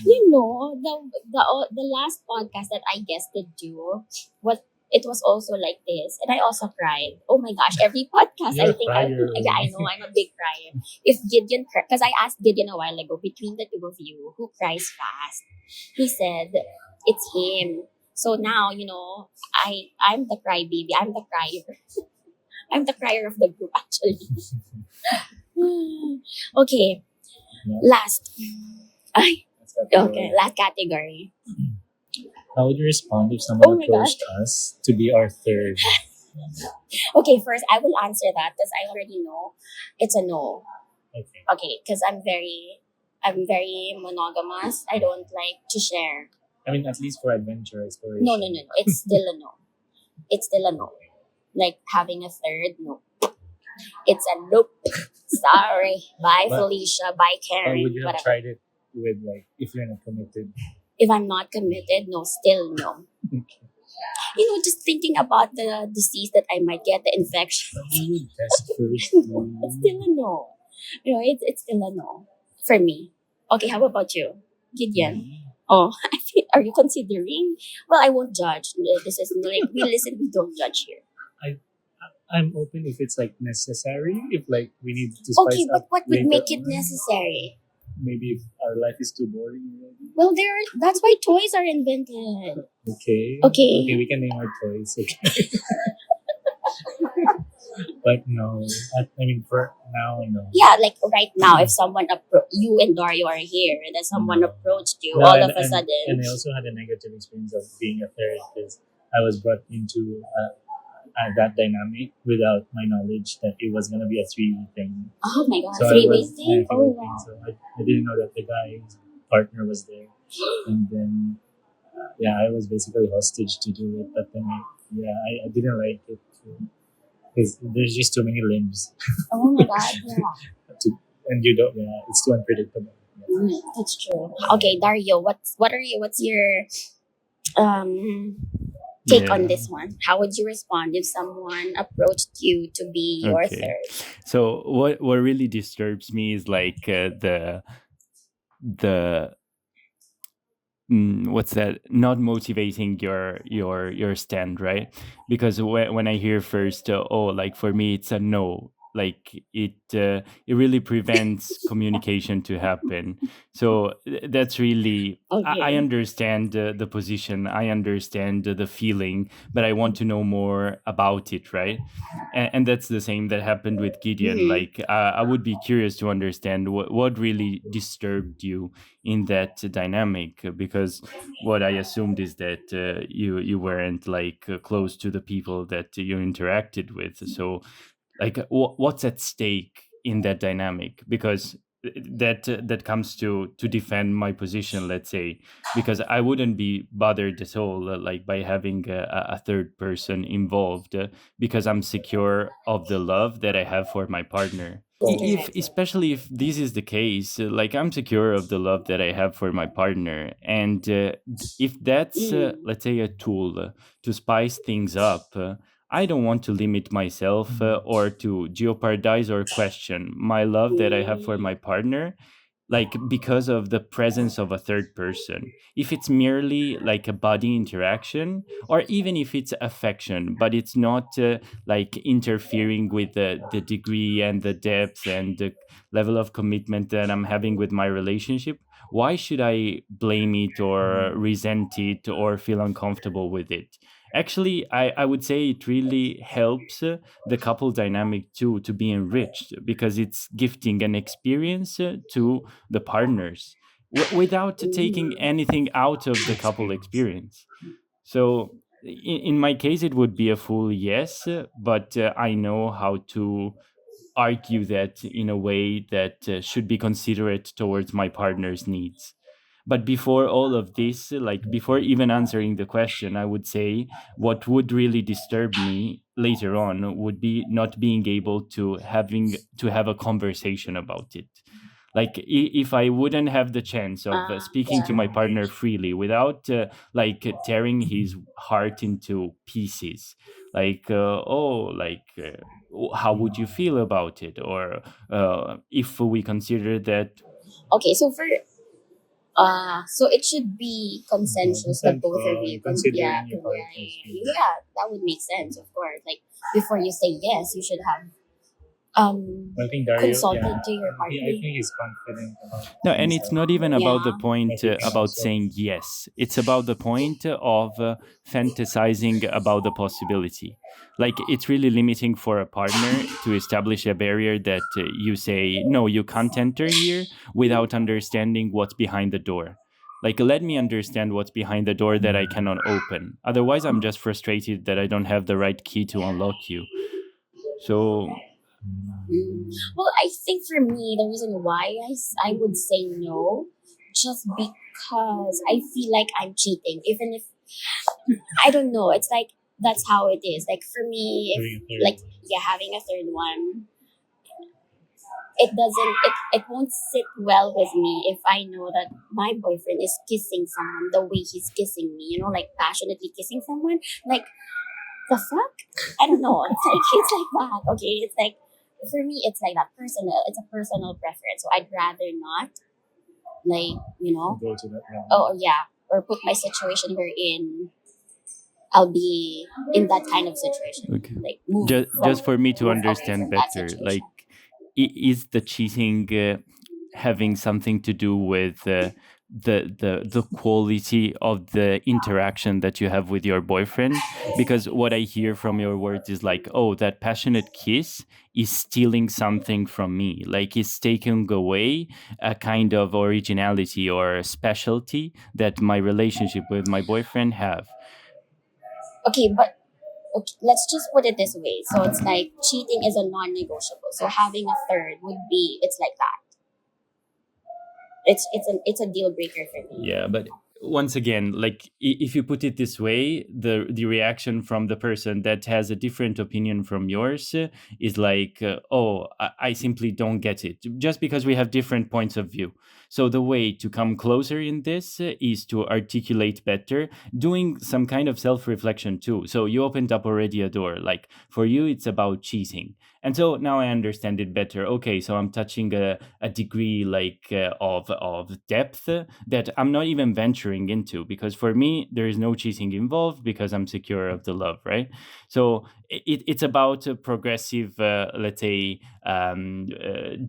You know, the last podcast that I guested to was, it was also like this, and I also cried. Oh my gosh! Every podcast, You're I a think I, crier. yeah, I know I'm a big crier. If Gideon, because I asked Gideon a while ago, between the two of you, who cries fast? He said it's him. So now you know I'm the crybaby. I'm the crier. I'm the crier of the group actually. Okay, Yeah, last. Ay, that's that okay, boy. last category. How would you respond if someone Oh my gosh. approached us to be our third? Okay, first I will answer that because I already know it's a no. Okay. Okay, because I'm very monogamous. I don't like to share. I mean, at least for adventure exploration. No, no, no, no. It's still a no. It's still a no. Like having a third, no. It's a nope. Sorry. Bye, But, Felicia. Bye, or would Karen. you have Whatever. tried it with, like, if you're not committed? If I'm not committed, no, still no. You know, just thinking about the disease that I might get, the infection. You would test first. It's still a no. You know, it's still a no for me. Okay, how about you, Gideon? Oh, are you considering? Well, I won't judge. This is like we listen, we don't judge here. I I'm open if it's like necessary. If like we need to Okay, spice but up what would later make it on. necessary? Maybe if our life is too boring already. Well, that's why toys are invented. Okay. Okay. Okay, we can name our toys. Okay. But no, I mean for now, no. Yeah, like right now, if someone you and Dario are here, and then someone No. approached you, No, all and, of a and, sudden, and I also had a negative experience of being a third because I was brought into that dynamic without my knowledge that it was gonna be a three-way thing. oh my god, So I three-way was thing. Oh three-way thing. wow. So I didn't know that the guy's partner was there, and then yeah, I was basically hostage to do it. But then I didn't like it because there's just too many limbs Oh my god, yeah. to, and you don't. Yeah, it's too unpredictable. Yeah. That's true. Okay, Dario, what's your um take on Yeah. this one? How would you respond if someone approached you to be your Okay. third? So what really disturbs me is like the what's that, not motivating your stand, right? Because when I hear first oh, like for me it's a no, like it really prevents communication to happen. So that's really, I Okay. understand the position, I understand the feeling, but I want to know more about it, right? And that's the same that happened with Gideon. Mm-hmm. Like I would be curious to understand what really disturbed you in that dynamic, because what I assumed is that you weren't like close to the people that you interacted with. So like what's at stake in that dynamic? Because that comes to defend my position, let's say, because I wouldn't be bothered at all like by having a third person involved, because I'm secure of the love that I have for my partner. If Correct. especially if this is the case, like I'm secure of the love that I have for my partner, and if that's Mm. let's say a tool to spice things up, I don't want to limit myself or to jeopardize or question my love that I have for Mm. my partner like because of the presence of a third person. If it's merely like a body interaction, or even if it's affection but it's not like interfering with the degree and the depth and the level of commitment that I'm having with my relationship, why should I blame it or resent it or feel uncomfortable with it? Actually, I would say it really helps the couple dynamic too to be enriched, because it's gifting an experience to the partners without taking Mhm. anything out of the couple Experience. experience. So in my case, it would be a full yes, but I know how to argue that in a way that should be considerate towards my partner's needs. But before all of this, like before even answering the question, I would say what would really disturb me later on would be not being able to have a conversation about it. Like if I wouldn't have the chance of speaking Yeah. to my partner freely without like tearing his heart into pieces, like how would you feel about it, or if we consider that. Okay, so for so it should be consensus that both of Consensual you and considering yeah, your partner's feelings. yeah, that would make sense, of course. Like before you say yes, you should have But I think Dario, consulted yeah, to your I partner. think he's confident about No, and it's himself, not even about the Yeah. but point he can about also. saying yes. It's about the point of fantasizing about the possibility. Like, it's really limiting for a partner to establish a barrier that you say, no, you can't enter here without understanding what's behind the door. Like, let me understand what's behind the door that I cannot open. Otherwise, I'm just frustrated that I don't have the right key to unlock you. So, Mm. Well, I think for me, the reason why I would say no, just because I feel like I'm cheating, even if I don't know. It's like that's how it is. Like for me, if Having a third like one. yeah, having a third one, it won't sit well with me if I know that my boyfriend is kissing someone the way he's kissing me. You know, like passionately kissing someone. Like the fuck? I don't know. It's like that. Okay, it's like for me, it's like that personal. It's a personal preference. So I'd rather not like Go to that round. oh yeah, or put my situation wherein I'll be in that kind of situation. okay. Like move Just for me to away understand from that better, situation. like, is the cheating having something to do with the quality of the interaction that you have with your boyfriend? Because what I hear from your words is like, oh, that passionate kiss is stealing something from me, like it's taking away a kind of originality or specialty that my relationship with my boyfriend have. Okay, but okay, let's just put it this way. So it's like cheating is a non-negotiable. So having a third would be it's like that. It's a deal breaker for me. Yeah, but once again, like, if you put it this way, the reaction from the person that has a different opinion from yours is like, oh, I simply don't get it, just because we have different points of view. So the way to come closer in this is to articulate better, doing some kind of self-reflection too. So you opened up already a door, like for you it's about cheating, and so now I understand it better. Okay, so I'm touching a degree like of depth that I'm not even venturing into, because for me there is no cheating involved because I'm secure of the love, right? So it's about a progressive, let's say,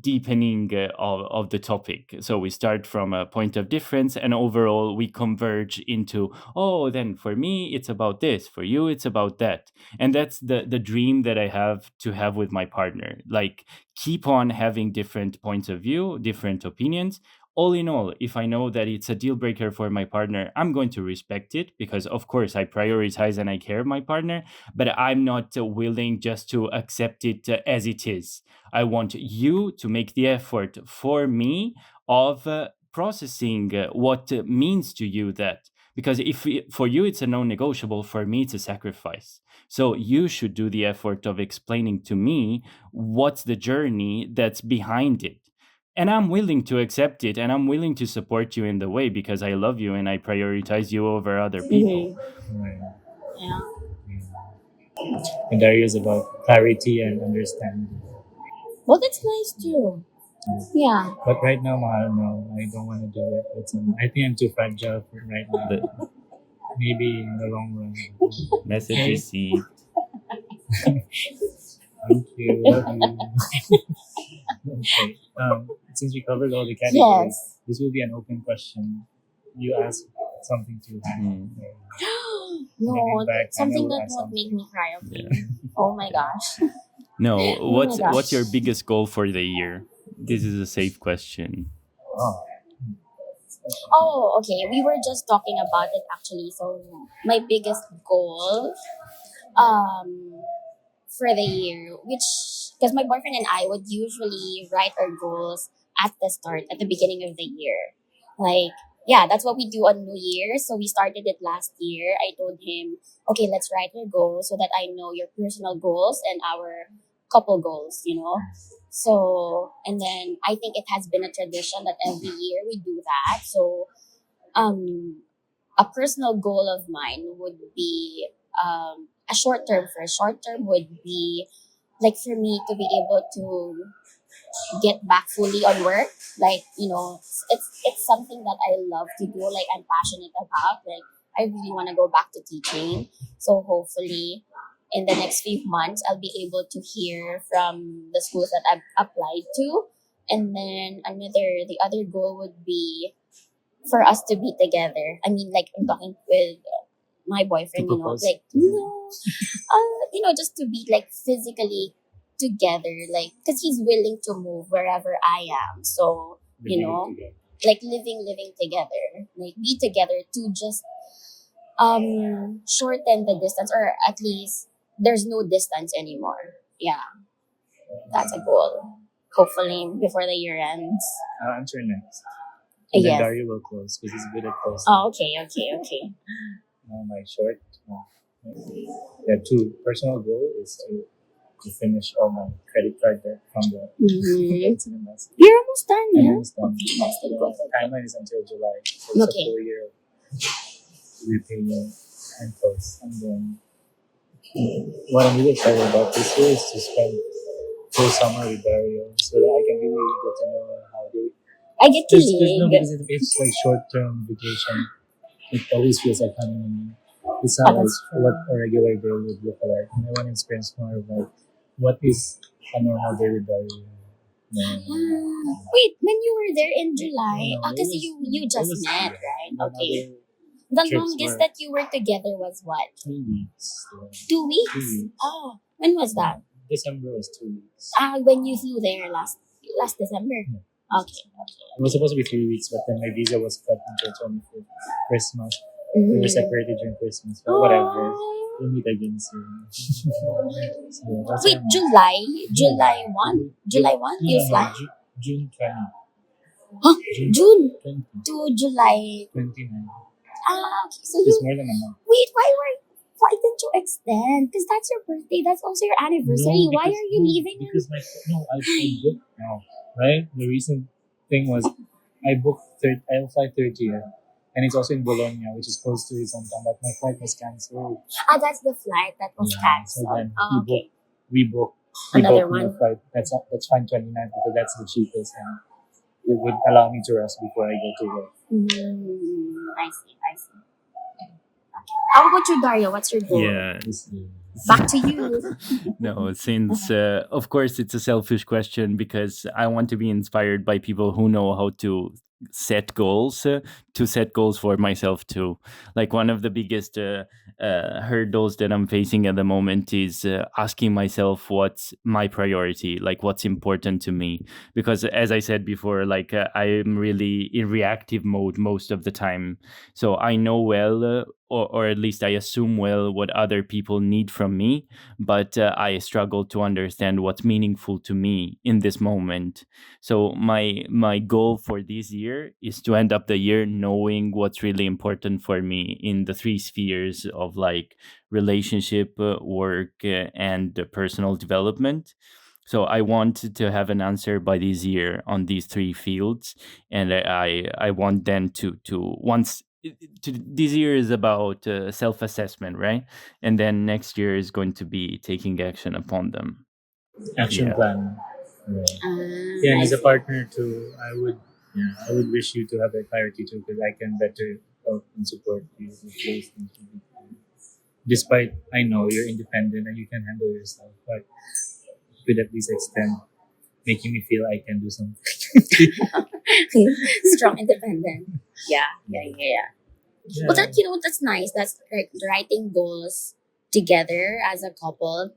deepening of the topic. So we start from a point of difference, and overall we converge into, oh, then for me it's about this, for you it's about that. And that's the dream that I have to have with my partner, like, keep on having different points of view, different opinions. All in all, if I know that it's a deal breaker for my partner, I'm going to respect it, because of course I prioritize and I care of my partner, but I'm not willing just to accept it as it is. I want you to make the effort for me of processing what means to you that, because if for you it's a non-negotiable, for me it's a sacrifice. So you should do the effort of explaining to me what's the journey that's behind it. And I'm willing to accept it, and I'm willing to support you in the way, because I love you and I prioritize you over other people. Mm-hmm. Right. Yeah. Mm. And Dario is about clarity and understanding. Well, that's nice too. Yeah. But right now, mahal, no, I don't want to do it. I think I'm too fragile for right now. The Maybe in the long run. message Okay. received. Thank you. Love you. Okay. Since we covered all the categories, Yes. this will be an open question. You ask something to Hmm. No, back, something will that ask won't make something. me cry, Yeah. okay? Oh my gosh. No, Oh my what's your gosh. biggest goal for the year? This is a safe question. Oh, Oh, okay. We were just talking about it actually. So my biggest goal um for the year, which because my boyfriend and I would usually write our goals at the start, at the beginning of the year. Like, yeah, that's what we do on New Year. So we started it last year. I told him, okay, let's write our goals so that I know your personal goals and our couple goals, you know? So, and then I think it has been a tradition that every year we do that. So, um, a personal goal of mine would be a short term. For a short term would be like for me to be able to get back fully on work. Like, you know, it's something that I love to do. Like I'm passionate about. Like I really want to go back to teaching. So hopefully in the next few months I'll be able to hear from the schools that I've applied to. And then the other goal would be for us to be together. I mean, like I'm talking with my to boyfriend, you know, propose. like you know, just to be like physically together, like because he's willing to move wherever I am. So you Living know, together. like living together, like be together to just shorten the distance, or at least there's no distance anymore. Yeah, that's a goal. Hopefully before the year ends. I'll answer next. And then Yes. Dario will close because he's good at closing. Oh, okay. My short. Yeah, two. Personal goal is to finish all my credit card debt from the Mm-hmm. incident last year. You're almost done, I'm yeah? almost done. Okay, that's the goal. The timeline is until July. So it's Okay. a full year of repayment and close. And then what I'm really excited about this year is to spend full summer with Dario so that I can really get to know how they. I get to No, leave. because it's like short term vacation. It always feels like honeymoon. It's Oh, not like that's true. what a regular day would look like. And I want to experience more of like what is a normal day with Dario. Yeah. Wait, when you were there in July, No, because it was- you it just was- met, right? But Okay. other The trips longest were that you were together was what? 2 weeks. 2 weeks? 2 weeks. Oh, when was that? December was 2 weeks. When you flew there last December. Yeah. Okay. It was supposed to be 3 weeks, but then my visa was cut until 25th Christmas. We were separated during Christmas. But whatever. We'll meet again soon. So that's Wait, our- July 1? July 1? You fly? June 20. Huh? June 20. to July. 29. Okay. So It's you more than a month. wait. Why didn't you extend? Because that's your birthday. That's also your anniversary. Why are you leaving? Because I booked now, right? The recent thing was I'll fly 30th, and it's also in Bologna, which is close to his hometown. But my flight was cancelled. That's the flight that was So cancelled. then Oh, okay. we booked Another my one. flight. That's fine 29th because that's the cheapest, and it would allow me to rest before I go to work. I see. How about you, Dario? What's your goal? Yeah. Back to you. No, since of course it's a selfish question because I want to be inspired by people who know how to set goals for myself too. Like one of the biggest hurdles that I'm facing at the moment is asking myself what's my priority, like what's important to me. Because as I said before, like I am really in reactive mode most of the time. So I know well, or at least I assume well, what other people need from me, but I struggle to understand what's meaningful to me in this moment. So my goal for this year is to end up the year knowing what's really important for me in the three spheres of like relationship, work, and personal development. So I want to have an answer by this year on these three fields, and I want then to once this year is about self assessment, right? And then next year is going to be taking action upon them. Action Yeah. plan. Right. Yeah, and I as a see. partner too, I would wish you to have that clarity too, because I can better help and support you with those things. Despite I know you're independent and you can handle yourself, but could at least extend making me feel I can do something. Strong, independent. Yeah. Well, Yeah. that that's nice. That's like writing goals together as a couple.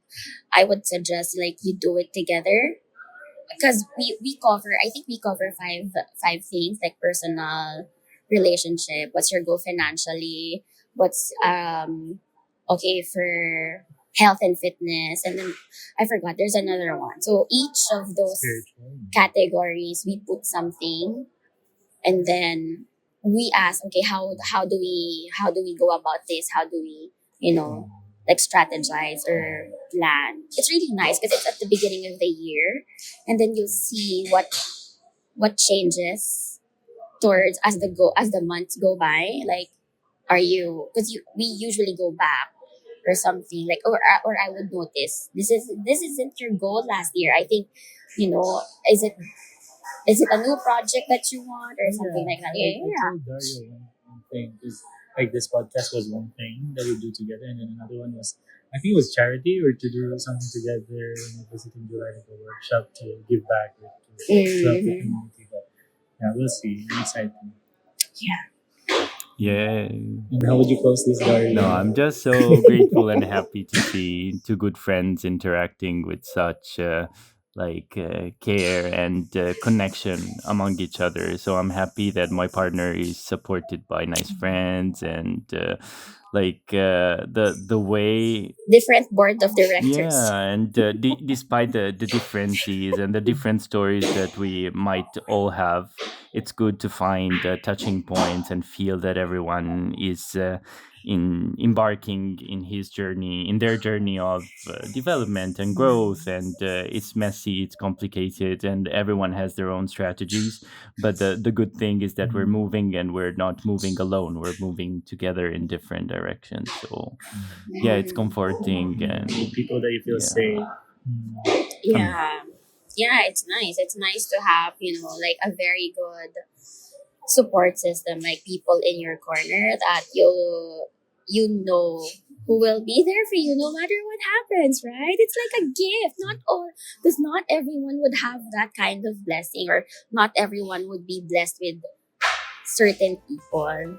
I would suggest like you do it together because we cover. I think we cover five things like personal, relationship. What's your goal financially? What's okay for health and fitness, and then I forgot. There's another one. So each of those Spiritual. categories we put something, and then we ask, okay, how do we go about this, how do we like strategize or plan. It's really nice because it's at the beginning of the year, and then you'll see what changes towards as the months go by. Like, are you, because we usually go back or something like, or I would notice this isn't your goal last year. I think, is it a new project that you want or something like that? I Yeah. told Dario one thing because like this podcast was one thing that we do together, and then another one was I think it was charity or to do something together, visiting do like a workshop to give back or to help the Mm-hmm. community. But yeah, we'll see. I'm excited. Yeah. Yeah. And how would you close this, Dario? No, I'm just so grateful and happy to see two good friends interacting with such care and connection among each other. So I'm happy that my partner is supported by nice friends and the way. Different board of directors. Yeah, and despite the differences and the different stories that we might all have, it's good to find touching points and feel that everyone is in embarking in his journey, in their journey of development and growth. And it's messy, it's complicated, and everyone has their own strategies. But the good thing is that we're moving, and we're not moving alone. We're moving together in different directions. So yeah, it's Mm. comforting With and people that you feel yeah. safe. Um, Yeah. Yeah, it's nice. It's nice to have, like a very good support system, like people in your corner that you who will be there for you no matter what happens, right? It's like a gift. Not all, because not everyone would have that kind of blessing, or not everyone would be blessed with certain people.